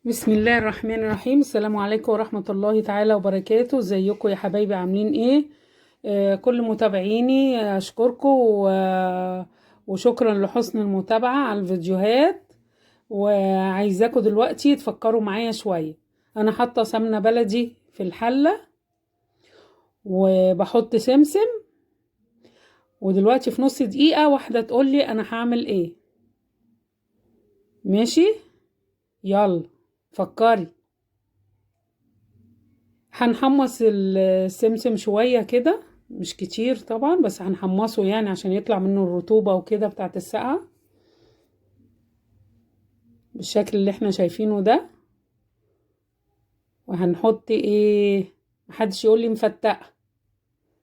بسم الله الرحمن الرحيم. السلام عليكم ورحمة الله تعالى وبركاته. ازيكم يا حبايبي؟ عاملين ايه؟ كل متابعيني اشكركم وشكرا لحسن المتابعة على الفيديوهات. وعايزاكم دلوقتي تفكروا معايا شوية. انا حاطة سمنة بلدي في الحلة وبحط سمسم، ودلوقتي في نص دقيقة واحدة تقولي انا هعمل ايه. ماشي، يلا فكري. هنحمص السمسم شوية كده، مش كتير طبعا، بس هنحمصه يعني عشان يطلع منه الرطوبة وكده بتاعت السقعة بالشكل اللي احنا شايفينه ده. وهنحط ايه؟ محدش يقول لي مفتقة،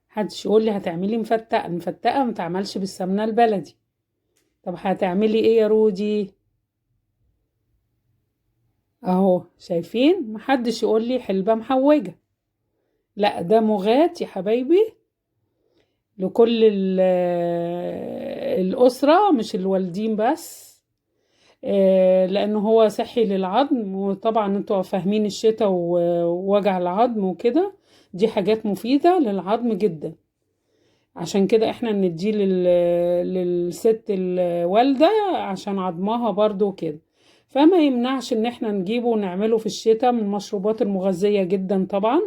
محدش يقول لي هتعملي مفتقة. المفتقة متعملش بالسمنة البلدي. طب هتعملي ايه يا رودي؟ اهو شايفين، محدش يقول لي حلبة محوجة. لا، ده مغات يا حبايبي لكل الأسرة، مش الوالدين بس. لأنه هو صحي للعظم، وطبعا انتوا فاهمين الشتاء ووجع العظم وكده، دي حاجات مفيدة للعظم جدا. عشان كده احنا نديه للست الوالدة عشان عظمها برضو كده. فما يمنعش ان احنا نجيبه ونعمله في الشتاء، من المشروبات المغذية جدا طبعا،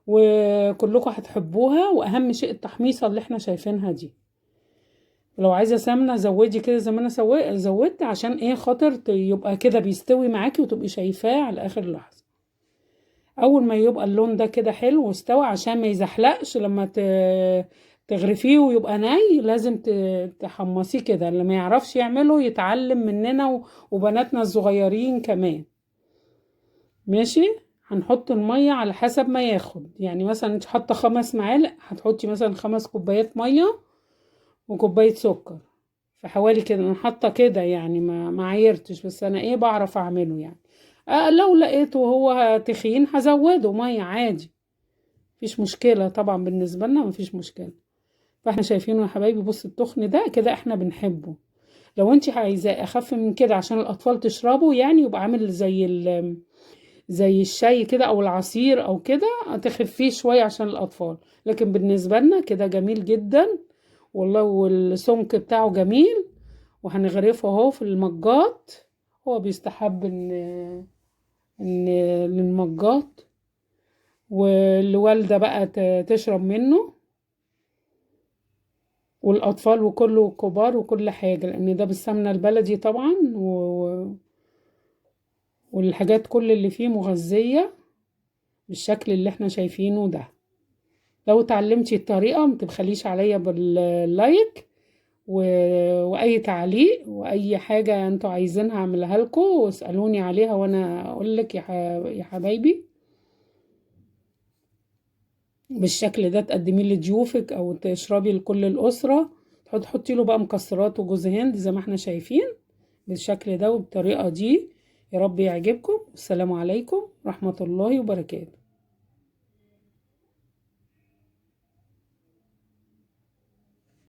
وكلكم هتحبوها. واهم شيء التحميصة اللي احنا شايفينها دي. لو عايزة سمنة زودي كده زي ما انا زودت، عشان ايه؟ خاطر يبقى كده بيستوي معاكي وتبقي شايفاه على اخر لحظة. اول ما يبقى اللون ده كده حلو واستوى، عشان ما يزحلقش لما تغرفيه ويبقى ني، لازم تحمصيه كده. اللي ما يعرفش يعمله يتعلم مننا وبناتنا الصغيرين كمان. ماشي. هنحط المية على حسب ما ياخد، يعني مثلا انت حاطة 5 معالق، هتحطي مثلا 5 كوبايات مية وكوباية سكر. في حوالي كده، انا حاطه كده يعني، ما عيرتش، بس انا ايه بعرف اعمله يعني. لو لقيته هو تخين هزوده ميه عادي، مفيش مشكله طبعا، بالنسبه لنا مفيش مشكله. فاحنا شايفينه يا حبايبي، بص التخن ده كده احنا بنحبه. لو انت عايزاه اخف من كده عشان الاطفال تشربه، يعني يبقى عامل زي الشاي كده او العصير او كده، تخفيه شويه عشان الاطفال. لكن بالنسبه لنا كده جميل جدا والله، والسمك بتاعه جميل. وهنغرفه اهو في المجات. هو بيستحب ان للمجات، والوالدة بقى تشرب منه، والاطفال وكله كبار وكل حاجة، لان ده بالسمنة البلدي طبعا والحاجات كل اللي فيه مغذية بالشكل اللي احنا شايفينه ده. لو اتعلمتي الطريقة متبخليش عليا باللايك واي تعليق واي حاجة انتوا عايزينها اعملها لكم، واسألوني عليها وانا اقول لك يا حبايبي. بالشكل ده تقدميه لضيوفك او تشربي لكل الاسرة. تحطي له بقى مكسرات وجوز هند زي ما احنا شايفين بالشكل ده وبالطريقة دي. يا رب يعجبكم. السلام عليكم ورحمة الله وبركاته.